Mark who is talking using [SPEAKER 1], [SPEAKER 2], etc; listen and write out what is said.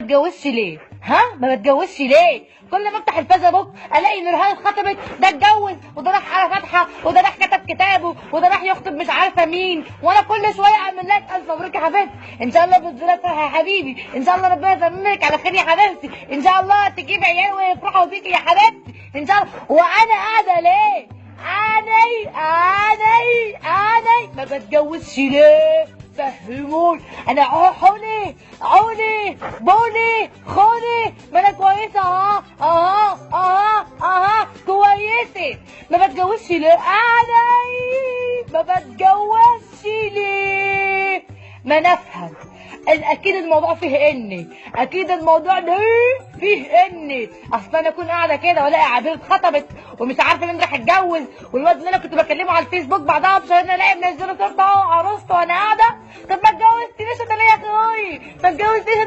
[SPEAKER 1] بتجوزش ليه؟ ها؟ ما بتجوزش ليه؟ كل ما افتح الفيسبوك الاقي نورهان اتخطبت، ده اتجوز وده راح على فاتحه وده راح كتب كتابه وده راح يخطب مش عارفه مين، وانا كل شويه اعمل لك الف مبروك يا حبيبتي، ان شاء الله بتزورك فرح يا حبيبي، ان شاء الله ربنا يتمملك على خير يا حبيبتي، ان شاء الله تجيب عيال ويفرحوا بيكي يا حبيبتي، ان شاء الله. وانا قاعده ليه؟ اني ما بتجوزش ليه؟ فهموني. انا عوني بوني خوني، ما انا كويسه كويسه، ما بتجوزش ليه؟ ما بتجوزش ليه؟ ما نفهم. اكيد الموضوع فيه اكيد الموضوع ده فيه اصل انا اكون قاعده كده والاقي عبير اتخطبت ومش عارفه مين راح يتجوز، والواد اللي انا كنت بكلمه على الفيسبوك بعدها بشهرين الاقي منزله صورته اهو عروسته وانا قاعده. طب ما اتجوزتنيش انا ليه يا اخوي؟ ما اتجوزتنيش